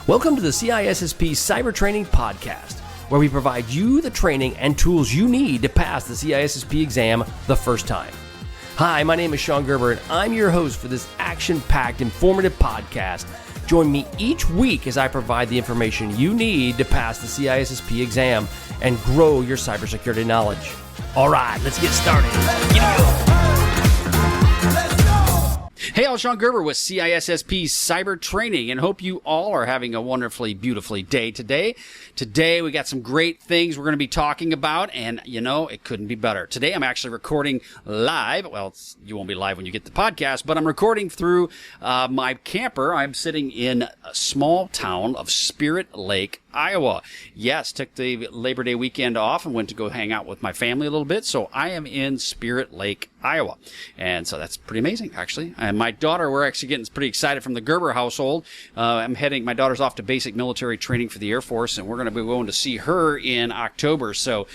Welcome to the CISSP Cyber Training Podcast, where we provide you the training and tools you need to pass the CISSP exam the first time. Hi, my name is Sean Gerber, and I'm your host for this action-packed, informative podcast. Join me each week as I provide the information you need to pass the CISSP exam and grow your cybersecurity knowledge. All right, let's get started. Hey, I'm Sean Gerber with CISSP Cyber Training, and hope you all are having a wonderfully, beautifully day today. Today, we got some great things we're going to be talking about, and it couldn't be better. Today, I'm actually recording live. Well, you won't be live when you get the podcast, but I'm recording through my camper. I'm sitting in a small town of Spirit Lake, Iowa. Yes, took the Labor Day weekend off and went to go hang out with my family a little bit, so I am in Spirit Lake, Iowa. And so that's pretty amazing, actually. And my daughter, we're actually getting pretty excited from the Gerber household. My daughter's off to basic military training for the Air Force, and we're going to be going to see her in October. So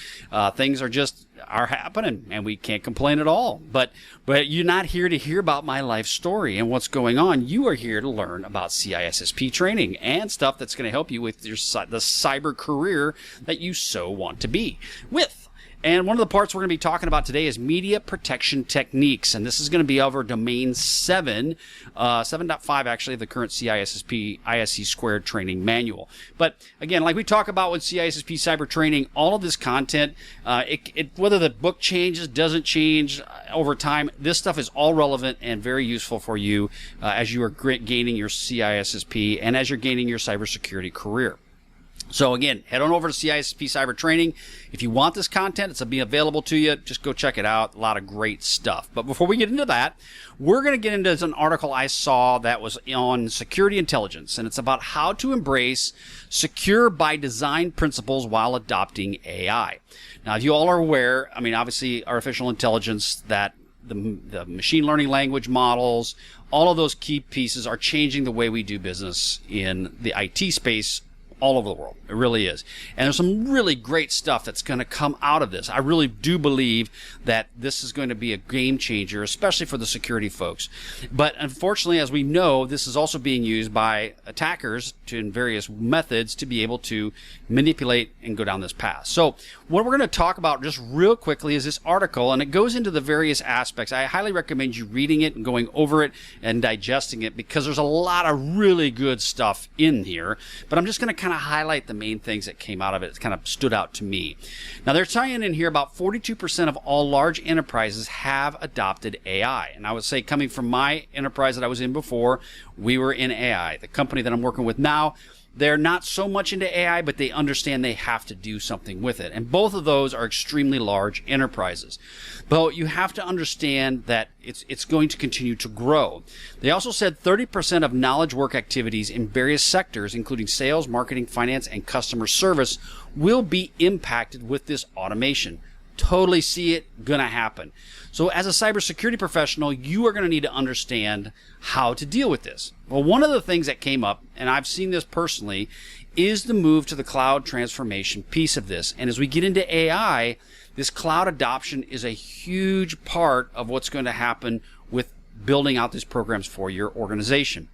things are happening, and we can't complain at all. But you're not here to hear about my life story and what's going on. You are here to learn about CISSP training and stuff that's going to help you with the cyber career that you so want to be with. And one of the parts we're going to be talking about today is media protection techniques. And this is going to be over domain 7.5 actually, of the current CISSP ISC² training manual. But again, like we talk about with CISSP cyber training, all of this content, whether the book changes, doesn't change over time, this stuff is all relevant and very useful for you as you are gaining your CISSP and as you're gaining your cybersecurity career. So again, head on over to CISSP Cyber Training. If you want this content, it's going to be available to you. Just go check it out. A lot of great stuff. But before we get into that, we're going to get into an article I saw that was on security intelligence, and it's about how to embrace secure by design principles while adopting AI. Now, if you all are aware, obviously artificial intelligence, that the machine learning language models, all of those key pieces are changing the way we do business in the IT space all over the world. It really is. And there's some really great stuff that's going to come out of this. I really do believe that this is going to be a game changer, especially for the security folks. But unfortunately, as we know, this is also being used by attackers in various methods to be able to manipulate and go down this path. So what we're going to talk about just real quickly is this article, and it goes into the various aspects. I highly recommend you reading it and going over it and digesting it, because there's a lot of really good stuff in here. But I'm just going to kind of highlight the main things that came out of it. It kind of stood out to me. Now, they're tying in here about 42% of all large enterprises have adopted AI. And I would say, coming from my enterprise that I was in before, we were in AI. The company that I'm working with now, they're not so much into AI, but they understand they have to do something with it. And both of those are extremely large enterprises. But you have to understand that it's going to continue to grow. They also said 30% of knowledge work activities in various sectors, including sales, marketing, finance, and customer service, will be impacted with this automation. Totally see it gonna happen. So as a cybersecurity professional, you are gonna need to understand how to deal with this. Well, one of the things that came up, and I've seen this personally, is the move to the cloud transformation piece of this. And as we get into AI, this cloud adoption is a huge part of what's going to happen with building out these programs for your organization.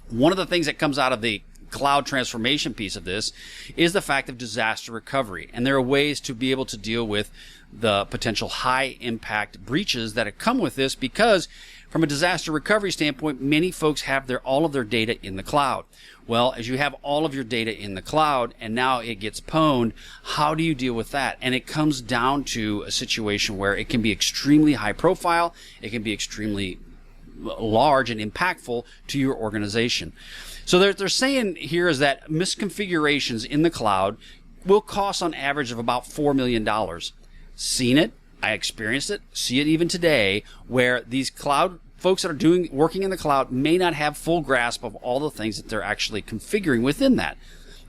One of the things that comes out of the cloud transformation piece of this is the fact of disaster recovery. And there are ways to be able to deal with the potential high impact breaches that have come with this, because from a disaster recovery standpoint, many folks have all of their data in the cloud. Well, as you have all of your data in the cloud and now it gets pwned, how do you deal with that? And it comes down to a situation where it can be extremely high profile, it can be extremely large and impactful to your organization. So they're saying here is that misconfigurations in the cloud will cost on average of about $4 million. Seen it, I experienced it, see it even today, where these cloud folks that are working in the cloud may not have full grasp of all the things that they're actually configuring within that.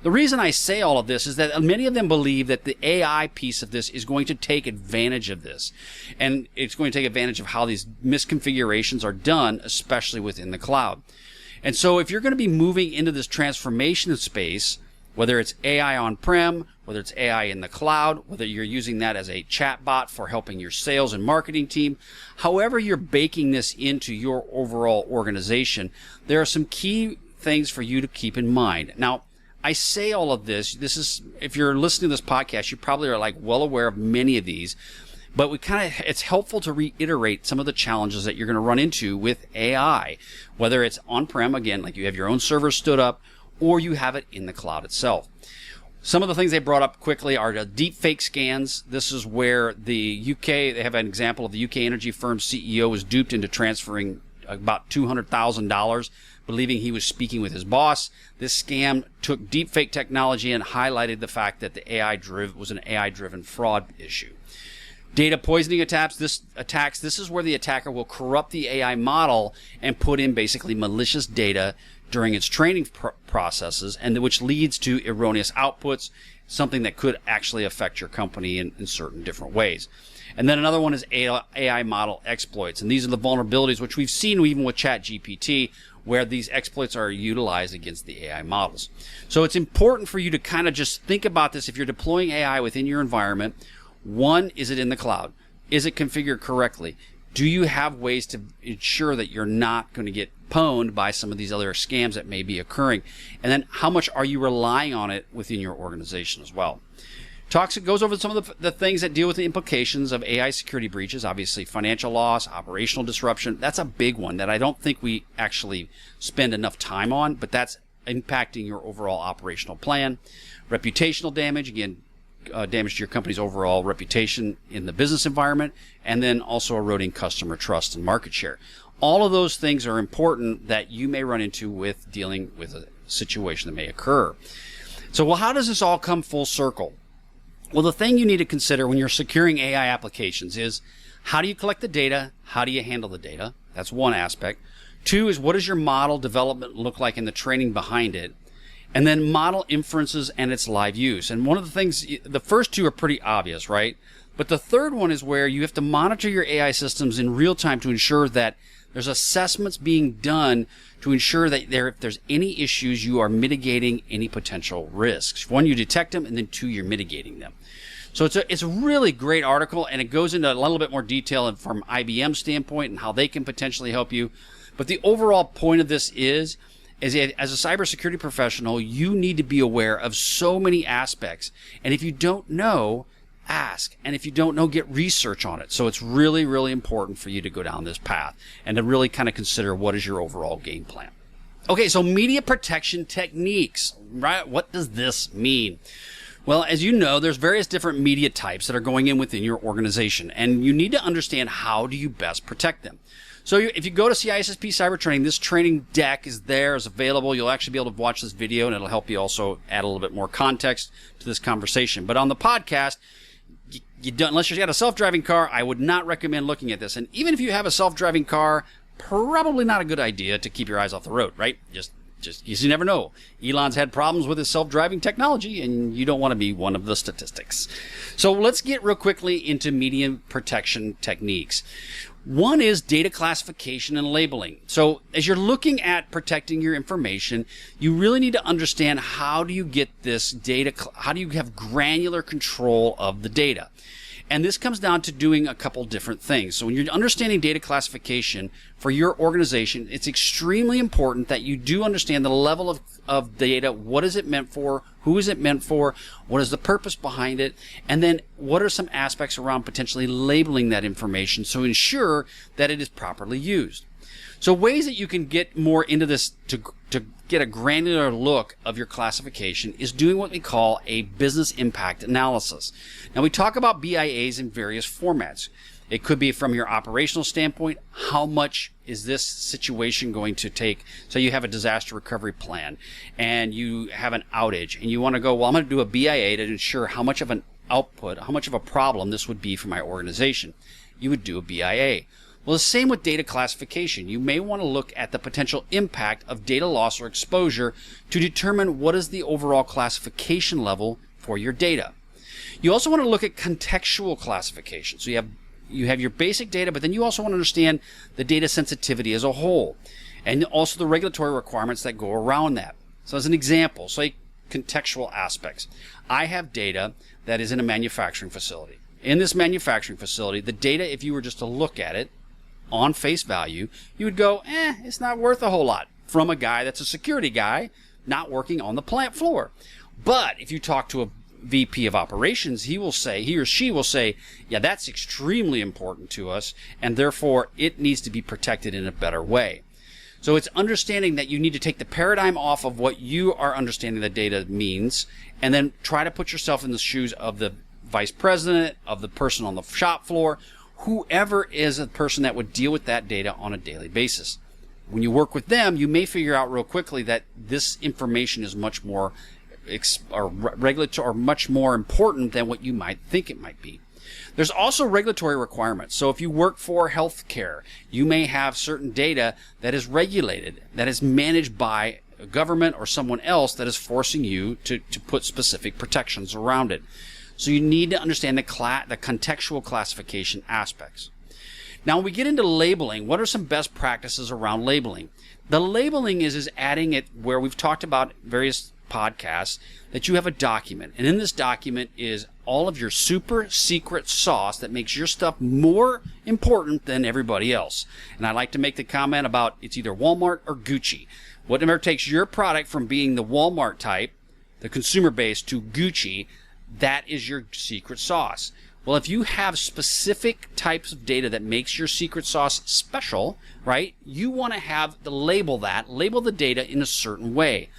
The reason I say all of this is that many of them believe that the AI piece of this is going to take advantage of this. And it's going to take advantage of how these misconfigurations are done, especially within the cloud. And so if you're going to be moving into this transformation space, whether it's AI on-prem, whether it's AI in the cloud, whether you're using that as a chat bot for helping your sales and marketing team, however you're baking this into your overall organization, there are some key things for you to keep in mind. Now, I say all of this. This is, if you're listening to this podcast, you probably are like well aware of many of these, but it's helpful to reiterate some of the challenges that you're going to run into with AI, whether it's on-prem, again, like you have your own server stood up, or you have it in the cloud itself. Some of the things they brought up quickly are the deepfake scans. This is where the UK, they have an example of the UK energy firm CEO was duped into transferring about $200,000, believing he was speaking with his boss. This scam took deepfake technology and highlighted the fact that the was an AI-driven fraud issue. Data poisoning attacks. This is where the attacker will corrupt the AI model and put in basically malicious data during its training processes, and which leads to erroneous outputs, something that could actually affect your company in certain different ways. And then another one is AI model exploits, and these are the vulnerabilities which we've seen even with ChatGPT, where these exploits are utilized against the AI models. So it's important for you to kind of just think about this if you're deploying AI within your environment. One, is it in the cloud? Is it configured correctly? Do you have ways to ensure that you're not going to get pwned by some of these other scams that may be occurring? And then how much are you relying on it within your organization as well? It goes over some of the things that deal with the implications of AI security breaches, obviously financial loss, operational disruption. That's a big one that I don't think we actually spend enough time on, but that's impacting your overall operational plan. Reputational damage, again, damage to your company's overall reputation in the business environment, and then also eroding customer trust and market share. All of those things are important that you may run into with dealing with a situation that may occur. So, well, how does this all come full circle? Well, the thing you need to consider when you're securing AI applications is, how do you collect the data? How do you handle the data? That's one aspect. Two is, what does your model development look like in the training behind it? And then model inferences and its live use. And one of the things, the first two are pretty obvious, right? But the third one is where you have to monitor your AI systems in real time to ensure that there's assessments being done to ensure that if there's any issues, you are mitigating any potential risks. One, you detect them, and then two, you're mitigating them. So it's a really great article, and it goes into a little bit more detail from IBM's standpoint and how they can potentially help you. But the overall point of this is as a cybersecurity professional, you need to be aware of so many aspects. And if you don't know, ask. And if you don't know, get research on it. So it's really, really important for you to go down this path and to really kind of consider what is your overall game plan. Okay, so media protection techniques, right? What does this mean? Well, as you know, there's various different media types that are going in within your organization, and you need to understand how do you best protect them. So if you go to CISSP Cyber Training, this training deck is available. You'll actually be able to watch this video, and it'll help you also add a little bit more context to this conversation. But on the podcast, you don't, unless you've got a self-driving car, I would not recommend looking at this. And even if you have a self-driving car, probably not a good idea to keep your eyes off the road, right? Just you never know. Elon's had problems with his self-driving technology, and you don't want to be one of the statistics. So let's get real quickly into media protection techniques. One is data classification and labeling. So as you're looking at protecting your information, you really need to understand, how do you get this data, how do you have granular control of the data? And this comes down to doing a couple different things. So when you're understanding data classification for your organization, it's extremely important that you do understand the level of data. What is it meant for? Who is it meant for? What is the purpose behind it? And then what are some aspects around potentially labeling that information so ensure that it is properly used? So ways that you can get more into this to get a granular look of your classification is doing what we call a business impact analysis. Now, we talk about BIAs in various formats. It could be from your operational standpoint. How much is this situation going to take? So you have a disaster recovery plan and you have an outage and you want to go, well, I'm going to do a BIA to ensure how much of an output, how much of a problem this would be for my organization. You would do a BIA. Well, the same with data classification. You may want to look at the potential impact of data loss or exposure to determine what is the overall classification level for your data. You also want to look at contextual classification. So you have your basic data, but then you also want to understand the data sensitivity as a whole, and also the regulatory requirements that go around that. So as an example, say contextual aspects. I have data that is in a manufacturing facility. In this manufacturing facility, the data, if you were just to look at it on face value, you would go, it's not worth a whole lot. from a guy that's a security guy not working on the plant floor. But if you talk to a VP of operations, he or she will say, yeah, that's extremely important to us, and therefore it needs to be protected in a better way. So it's understanding that you need to take the paradigm off of what you are understanding the data means, and then try to put yourself in the shoes of the vice president, of the person on the shop floor, whoever is a person that would deal with that data on a daily basis. When you work with them, you may figure out real quickly that this information is much more regulatory or much more important than what you might think it might be. There's also regulatory requirements. So if you work for healthcare, you may have certain data that is regulated, that is managed by a government or someone else that is forcing you to put specific protections around it. So you need to understand the contextual classification aspects. Now, when we get into labeling, what are some best practices around labeling? The labeling is adding it where we've talked about various podcasts, that you have a document, and in this document is all of your super secret sauce that makes your stuff more important than everybody else. And I like to make the comment about it's either Walmart or Gucci. Whatever takes your product from being the Walmart type, the consumer base, to Gucci, that is your secret sauce. Well, if you have specific types of data that makes your secret sauce special, right, you want to have label the data in a certain way.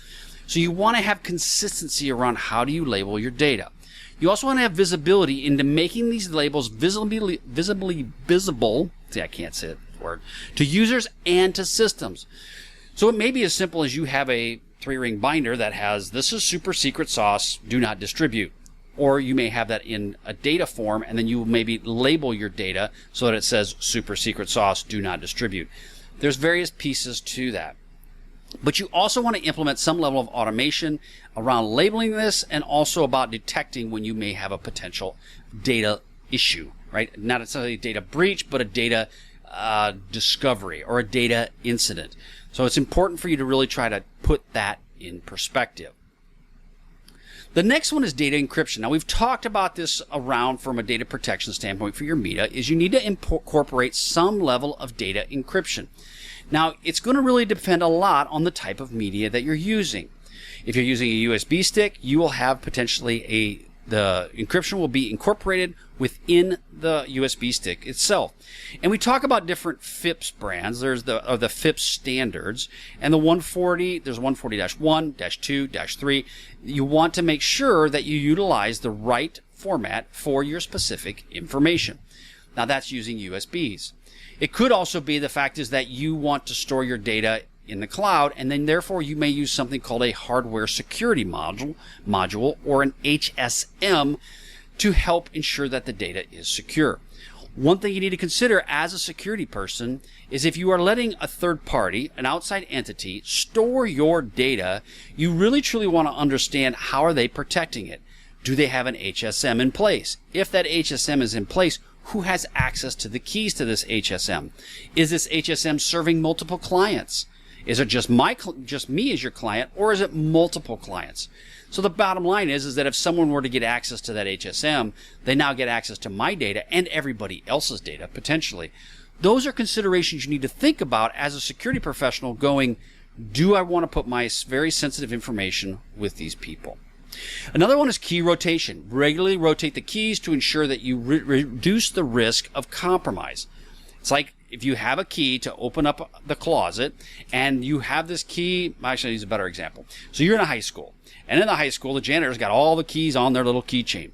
So you want to have consistency around how do you label your data. You also want to have visibility into making these labels visibly visible, I can't say that word, to users and to systems. So it may be as simple as you have a 3-ring binder that has, this is super secret sauce, do not distribute. Or you may have that in a data form, and then you will maybe label your data so that it says super secret sauce, do not distribute. There's various pieces to that. But you also want to implement some level of automation around labeling this, and also about detecting when you may have a potential data issue, right? Not necessarily a data breach, but a data discovery or a data incident. So it's important for you to really try to put that in perspective. The next one is data encryption. Now, we've talked about this around from a data protection standpoint for your media, is you need to incorporate some level of data encryption. Now, it's going to really depend a lot on the type of media that you're using. If you're using a USB stick, you will have potentially the encryption will be incorporated within the USB stick itself. And we talk about different FIPS brands. There's the FIPS standards, and the 140, there's 140-1, -2, -3. You want to make sure that you utilize the right format for your specific information. Now, that's using USBs. It could also be the fact is that you want to store your data in the cloud, and then therefore you may use something called a hardware security module or an HSM to help ensure that the data is secure. One thing you need to consider as a security person is if you are letting a third party, an outside entity, store your data, you really truly want to understand how are they protecting it. Do they have an HSM in place? If that HSM is in place, who has access to the keys to this HSM? Is this HSM serving multiple clients? Is it just me as your client, or is it multiple clients? So the bottom line is that if someone were to get access to that HSM, they now get access to my data and everybody else's data, potentially. Those are considerations you need to think about as a security professional going, do I want to put my very sensitive information with these people? Another one is key rotation. Regularly rotate the keys to ensure that you reduce the risk of compromise. It's like if you have a key to open up the closet and you have this key, actually I'll use a better example. So you're in a high school, and in the high school, the janitor's got all the keys on their little keychain.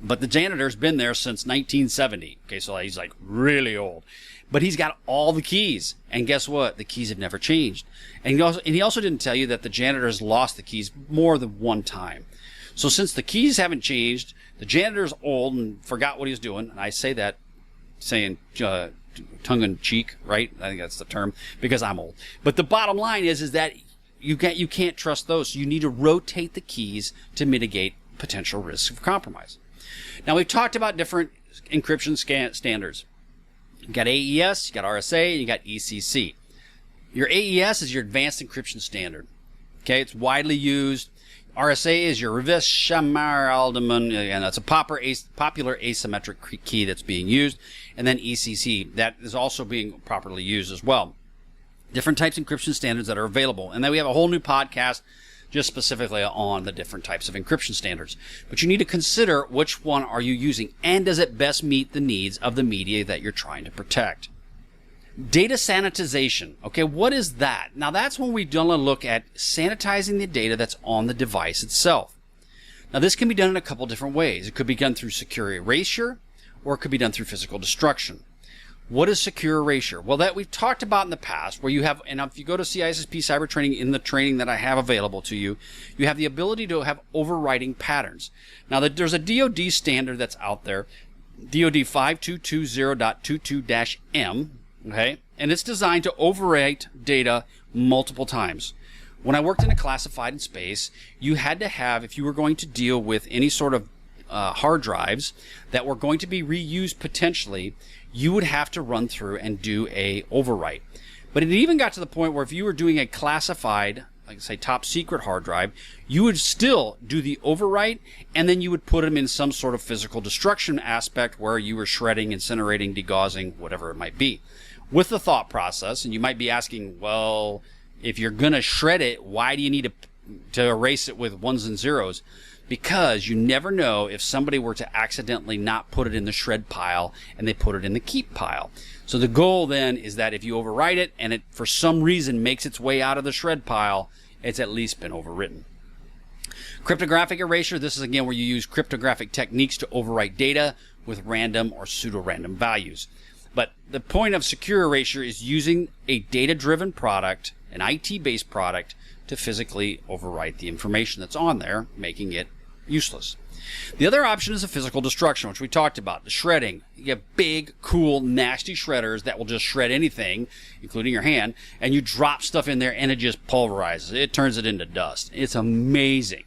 But the janitor's been there since 1970. Okay, so he's like really old. But he's got all the keys. And guess what? The keys have never changed. And he also didn't tell you that the janitor's lost the keys more than one time. So since the keys haven't changed, the janitor's old and forgot what he was doing. And I say that saying tongue-in-cheek, right? I think that's the term, because I'm old. But the bottom line is that you can't trust those. So you need to rotate the keys to mitigate potential risks of compromise. Now, we've talked about different encryption standards. You got AES, you got RSA, and you got ECC. Your AES is your advanced encryption standard. Okay, it's widely used. RSA is your reverse Shamar Alderman, and that's a popular asymmetric key that's being used. And then ECC, that is also being properly used as well. different types of encryption standards that are available. And then we have a whole new podcast just specifically on the different types of encryption standards. But you need to consider which one are you using, and does it best meet the needs of the media that you're trying to protect. Data sanitization. Okay, what is that? Now that's when we don't look at sanitizing the data that's on the device itself. Now this can be done in a couple different ways. It could be done through secure erasure, or it could be done through physical destruction. What is secure erasure? Well, that we've talked about in the past, where you have, and if you go to CISSP Cyber Training, in the training that I have available to you, you have the ability to have overwriting patterns. Now, there's a DoD standard that's out there, DoD 5220.22-M, okay, and it's designed to overwrite data multiple times. When I worked in a classified in space, you had to have, if you were going to deal with any sort of hard drives that were going to be reused potentially, you would have to run through and do a overwrite. But it even got to the point where if you were doing a classified, like say top secret hard drive, you would still do the overwrite, and then you would put them in some sort of physical destruction aspect where you were shredding, incinerating, degaussing, whatever it might be. With the thought process, and you might be asking, well, if you're going to shred it, why do you need to erase it with ones and zeros? Because you never know if somebody were to accidentally not put it in the shred pile and they put it in the keep pile. So the goal then is that if you overwrite it and it for some reason makes its way out of the shred pile, it's at least been overwritten. Cryptographic erasure, this is again where you use cryptographic techniques to overwrite data with random or pseudo-random values. But the point of secure erasure is using a data-driven product, an IT-based product, to physically overwrite the information that's on there, making it useless. The other option is a physical destruction, which we talked about, the shredding. You have big, cool, nasty shredders that will just shred anything, including your hand, and you drop stuff in there and it just pulverizes it. It turns it into dust. It's amazing.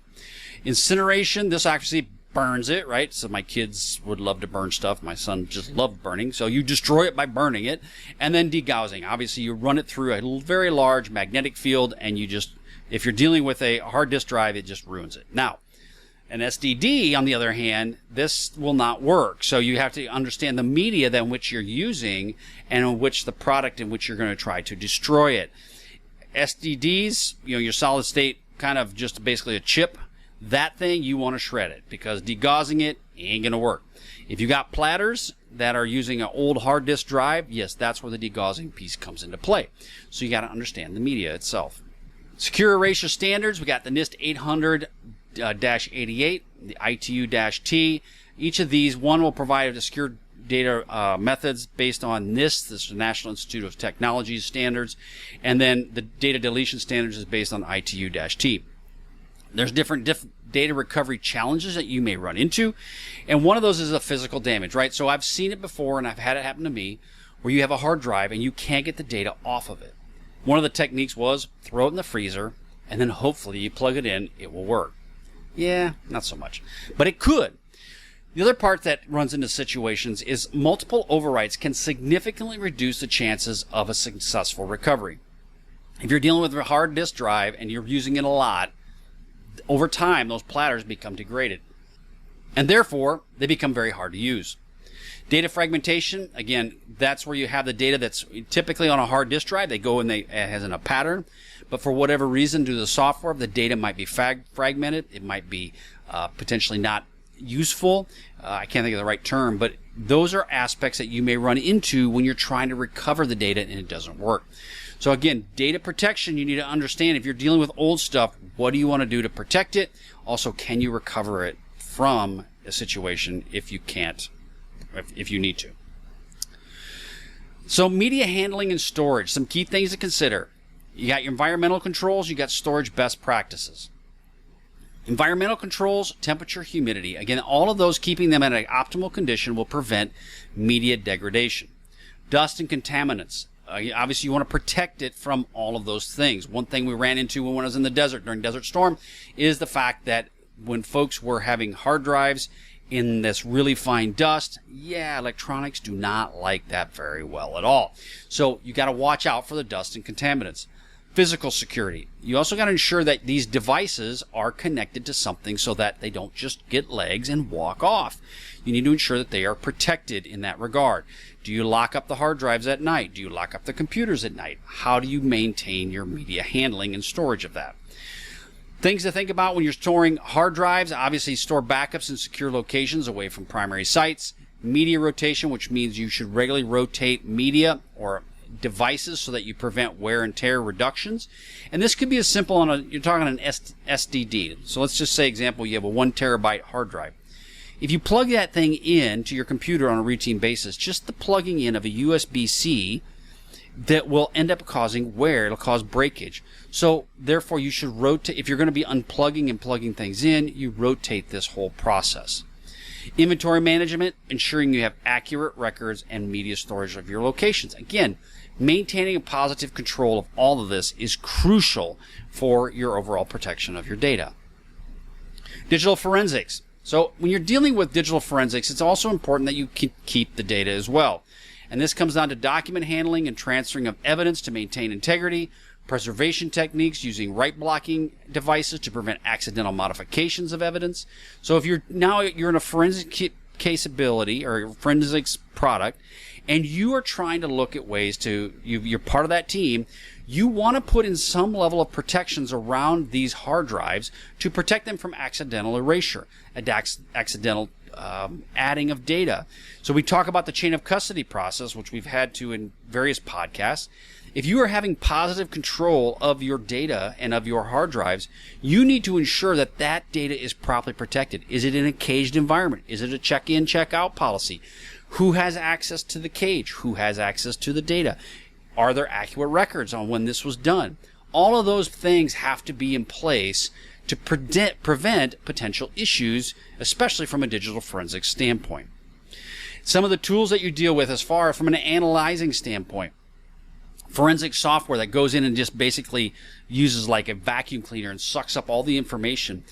Incineration, this actually burns it, right? So my kids would love to burn stuff. My son just loved burning. So you destroy it by burning it. And then degaussing. Obviously, you run it through a very large magnetic field, and you just, if you're dealing with a hard disk drive, it just ruins it. Now, an SDD, on the other hand, this will not work. So you have to understand the media in which you're using and in which the product in which you're going to try to destroy it. SDDs, your solid state, kind of just basically a chip. That thing, you want to shred it, because degaussing it ain't going to work. If you got platters that are using an old hard disk drive, yes, that's where the degaussing piece comes into play. So you got to understand the media itself. Secure erasure standards, we got the NIST 800-88, the ITU-T. Each of these, one will provide a secure data methods based on NIST, this is the National Institute of Technology standards, and then the data deletion standards is based on ITU-T. There's different data recovery challenges that you may run into, and one of those is a physical damage, right? So I've seen it before, and I've had it happen to me, where you have a hard drive and you can't get the data off of it. One of the techniques was throw it in the freezer, and then hopefully you plug it in, it will work. Yeah, not so much, but it could. The other part that runs into situations is multiple overwrites can significantly reduce the chances of a successful recovery. If you're dealing with a hard disk drive and you're using it a lot, over time, those platters become degraded, and therefore they become very hard to use. Data fragmentation, again, that's where you have the data that's typically on a hard disk drive. They go and it has in a pattern, but for whatever reason, due to the software, the data might be fragmented. It might be potentially not useful. I can't think of the right term, but those are aspects that you may run into when you're trying to recover the data and it doesn't work. So again, data protection, you need to understand if you're dealing with old stuff, what do you want to do to protect it? Also, can you recover it from a situation if you can't, if you need to? So media handling and storage, some key things to consider. You got your environmental controls, you got storage best practices. Environmental controls, temperature, humidity. Again, all of those, keeping them at an optimal condition will prevent media degradation. Dust and contaminants. Obviously, you want to protect it from all of those things. One thing we ran into when I was in the desert during Desert Storm is the fact that when folks were having hard drives in this really fine dust, electronics do not like that very well at all. So you got to watch out for the dust and contaminants. Physical security. You also got to ensure that these devices are connected to something so that they don't just get legs and walk off. You need to ensure that they are protected in that regard. Do you lock up the hard drives at night? Do you lock up the computers at night? How do you maintain your media handling and storage of that? Things to think about when you're storing hard drives: obviously store backups in secure locations away from primary sites. Media rotation, which means you should regularly rotate media or devices so that you prevent wear and tear reductions. And this could be as simple on you're talking an SSD. So let's just say, example, you have a 1 terabyte hard drive. If you plug that thing in to your computer on a routine basis, just the plugging in of a USB-C, that will end up causing wear. It'll cause breakage. So therefore you should rotate. If you're going to be unplugging and plugging things in, you rotate this whole process. Inventory management, ensuring you have accurate records and media storage of your locations. Again, maintaining a positive control of all of this is crucial for your overall protection of your data. Digital forensics. So when you're dealing with digital forensics, it's also important that you keep the data as well. And this comes down to document handling and transferring of evidence to maintain integrity, preservation techniques using write blocking devices to prevent accidental modifications of evidence. So if you're in a forensic capability or forensics product, and you are trying to look at ways to, you're part of that team, you want to put in some level of protections around these hard drives to protect them from accidental erasure, accidental adding of data. So we talk about the chain of custody process, which we've had to in various podcasts. If you are having positive control of your data and of your hard drives, you need to ensure that that data is properly protected. Is it in a caged environment? Is it a check-in, check-out policy? Who has access to the cage? Who has access to the data? Are there accurate records on when this was done? All of those things have to be in place to prevent potential issues, especially from a digital forensics standpoint. Some of the tools that you deal with as far from an analyzing standpoint: forensic software that goes in and just basically uses like a vacuum cleaner and sucks up all the information.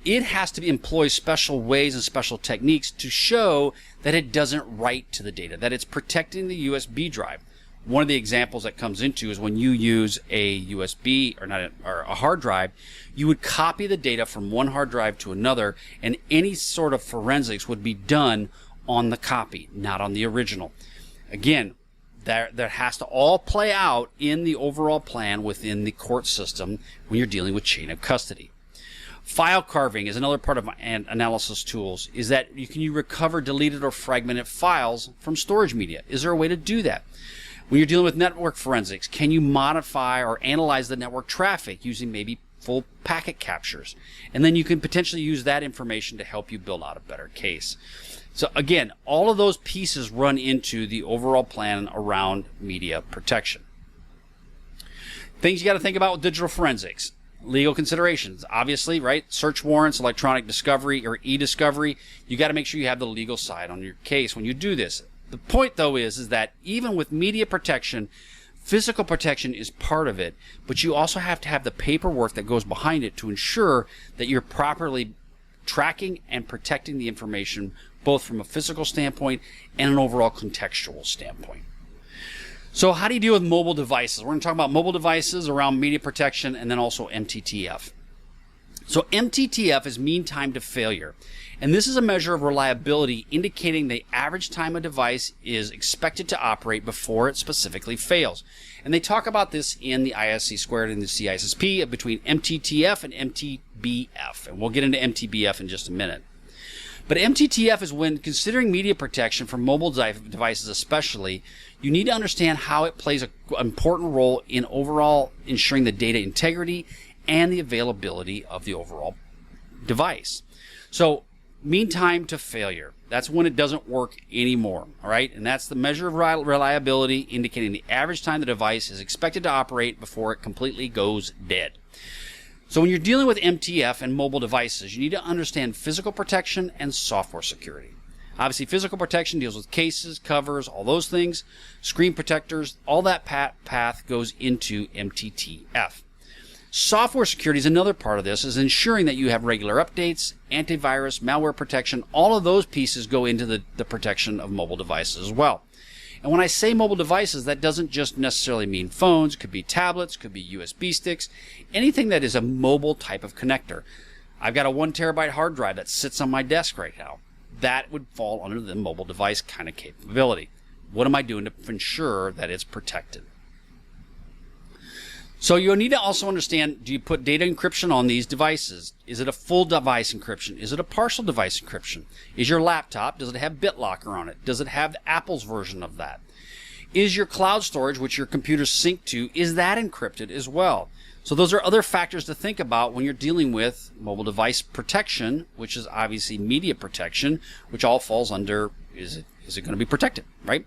It has to employ special ways and special techniques to show that it doesn't write to the data, that it's protecting the USB drive. One of the examples that comes into is when you use a USB or a hard drive, you would copy the data from one hard drive to another, and any sort of forensics would be done on the copy, not on the original. Again, that has to all play out in the overall plan within the court system when you're dealing with chain of custody. File carving is another part of analysis tools, is that you recover deleted or fragmented files from storage media. Is there a way to do that? When you're dealing with network forensics, can you modify or analyze the network traffic using maybe full packet captures? And then you can potentially use that information to help you build out a better case. So again, all of those pieces run into the overall plan around media protection. Things you got to think about with digital forensics. Legal considerations, obviously, right? Search warrants, electronic discovery, or e-discovery. You got to make sure you have the legal side on your case when you do this. The point, though, is that even with media protection, physical protection is part of it, but you also have to have the paperwork that goes behind it to ensure that you're properly tracking and protecting the information, both from a physical standpoint and an overall contextual standpoint. So how do you deal with mobile devices? We're going to talk about mobile devices around media protection, and then also MTTF. So MTTF is mean time to failure. And this is a measure of reliability indicating the average time a device is expected to operate before it specifically fails. And they talk about this in the ISC² and the CISSP between MTTF and MTBF. And we'll get into MTBF in just a minute. But MTTF is when considering media protection for mobile devices especially, you need to understand how it plays an important role in overall ensuring the data integrity and the availability of the overall device. So, mean time to failure. That's when it doesn't work anymore, all right? And that's the measure of reliability indicating the average time the device is expected to operate before it completely goes dead. So when you're dealing with MTF and mobile devices, you need to understand physical protection and software security. Obviously, physical protection deals with cases, covers, all those things, screen protectors, all that path goes into MTTF. Software security is another part of this, is ensuring that you have regular updates, antivirus, malware protection. All of those pieces go into the protection of mobile devices as well. And when I say mobile devices, that doesn't just necessarily mean phones. It could be tablets, could be USB sticks, anything that is a mobile type of connector. I've got a 1 terabyte hard drive that sits on my desk right now. That would fall under the mobile device kind of capability. What am I doing to ensure that it's protected? So you'll need to also understand, do you put data encryption on these devices? Is it a full device encryption? Is it a partial device encryption? Is your laptop, does it have BitLocker on it? Does it have Apple's version of that? Is your cloud storage, which your computers sync to, is that encrypted as well? So those are other factors to think about when you're dealing with mobile device protection, which is obviously media protection, which all falls under, is it going to be protected, right?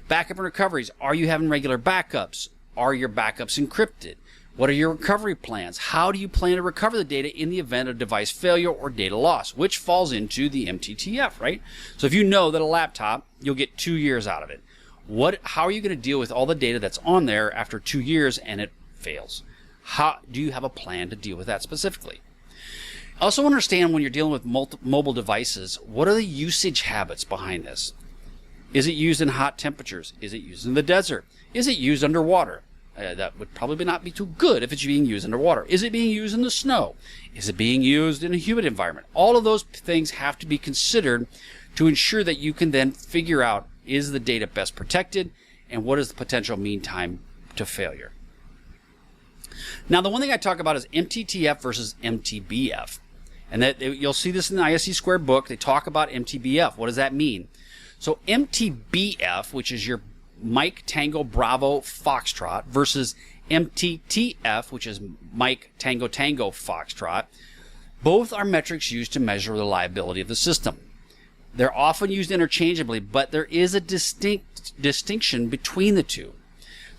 Backup and recoveries. Are you having regular backups? Are your backups encrypted? What are your recovery plans? How do you plan to recover the data in the event of device failure or data loss, which falls into the MTTF, right? So if you know that a laptop, you'll get 2 years out of it. How are you going to deal with all the data that's on there after 2 years and it fails? How do you have a plan to deal with that specifically? Also understand when you're dealing with mobile devices, what are the usage habits behind this? Is it used in hot temperatures? Is it used in the desert? Is it used underwater? That would probably not be too good if it's being used underwater. Is it being used in the snow? Is it being used in a humid environment? All of those things have to be considered to ensure that you can then figure out, is the data best protected, and what is the potential mean time to failure? Now, the one thing I talk about is MTTF versus MTBF. And that you'll see this in the ISC² book. They talk about MTBF. What does that mean? So MTBF, which is your Mike Tango Bravo Foxtrot, versus MTTF, which is Mike Tango Tango Foxtrot, both are metrics used to measure the reliability of the system. They're often used interchangeably, but there is a distinction between the two.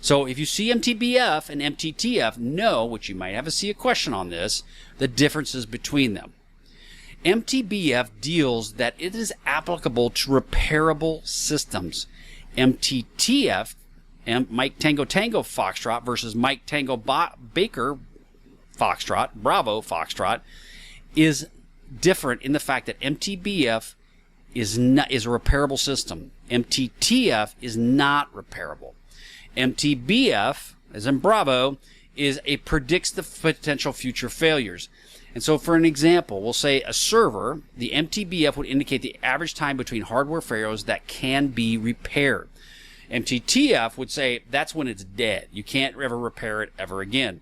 So if you see MTBF and MTTF, know, which you might see a question on this, the differences between them. MTBF deals that it is applicable to repairable systems. MTTF, Mike Tango Tango Foxtrot versus Mike Tango Baker Foxtrot, Bravo Foxtrot, is different in the fact that MTBF is a repairable system. MTTF is not repairable. MTBF, as in Bravo, predicts the potential future failures. And so for an example, we'll say a server, the MTBF would indicate the average time between hardware failures that can be repaired. MTTF would say that's when it's dead. You can't ever repair it ever again.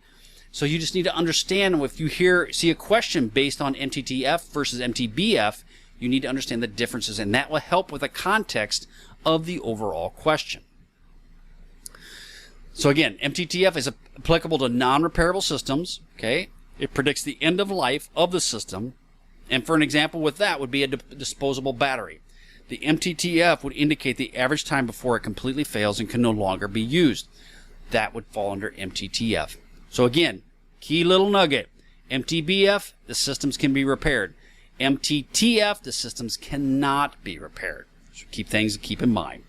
So you just need to understand, if you see a question based on MTTF versus MTBF, you need to understand the differences, and that will help with the context of the overall question. So again, MTTF is applicable to non-repairable systems, okay? It predicts the end of life of the system, and for an example with that would be a disposable battery. The MTTF would indicate the average time before it completely fails and can no longer be used. That would fall under MTTF. So again, key little nugget. MTBF, the systems can be repaired. MTTF, the systems cannot be repaired. So keep in mind.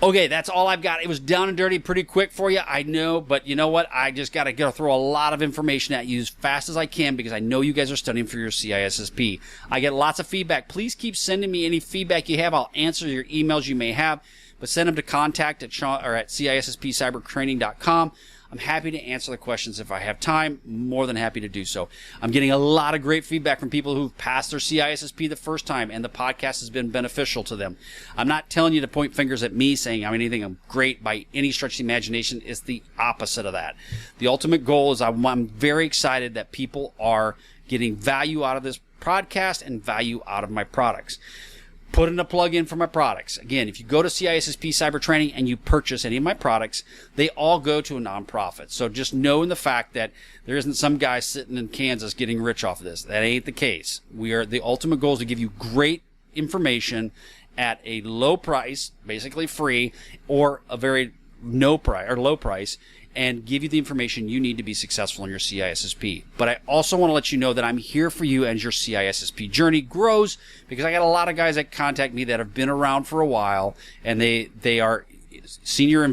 Okay, that's all I've got. It was down and dirty pretty quick for you, I know, but you know what? I just got to go throw a lot of information at you as fast as I can because I know you guys are studying for your CISSP. I get lots of feedback. Please keep sending me any feedback you have. I'll answer your emails you may have, but send them to contact at CISSPcybertraining.com. I'm happy to answer the questions if I have time. More than happy to do so. I'm getting a lot of great feedback from people who've passed their CISSP the first time, and the podcast has been beneficial to them. I'm not telling you to point fingers at me saying I'm great by any stretch of the imagination. It's the opposite of that. The ultimate goal is I'm very excited that people are getting value out of this podcast and value out of my products. Put in a plug-in for my products. Again, if you go to CISSP Cyber Training and you purchase any of my products, they all go to a nonprofit. So just know in the fact that there isn't some guy sitting in Kansas getting rich off of this. That ain't the case. The ultimate goal is to give you great information at a low price, basically free, or a very low price, and give you the information you need to be successful in your CISSP. But I also want to let you know that I'm here for you as your CISSP journey grows, because I got a lot of guys that contact me that have been around for a while, and they are senior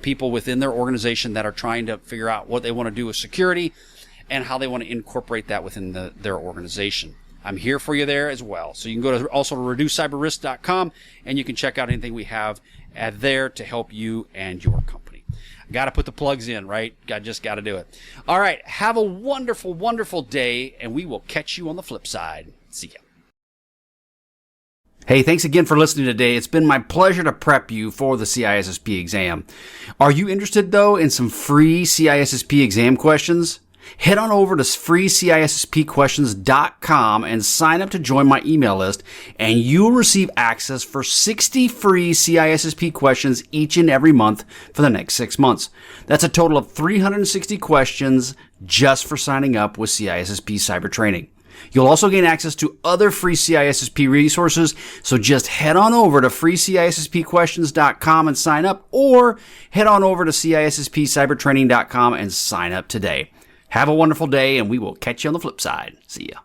people within their organization that are trying to figure out what they want to do with security and how they want to incorporate that within their organization. I'm here for you there as well. So you can go to also reducecyberrisk.com and you can check out anything we have there to help you and your company. Got to put the plugs in, right? Just got to do it. All right. Have a wonderful, wonderful day, and we will catch you on the flip side. See ya. Hey, thanks again for listening today. It's been my pleasure to prep you for the CISSP exam. Are you interested, though, in some free CISSP exam questions? Head on over to freecisspquestions.com and sign up to join my email list, and you'll receive access for 60 free CISSP questions each and every month for the next 6 months. That's a total of 360 questions just for signing up with CISSP Cyber Training. You'll also gain access to other free CISSP resources, so just head on over to freecisspquestions.com and sign up, or head on over to CISSPcybertraining.com and sign up today. Have a wonderful day, and we will catch you on the flip side. See ya.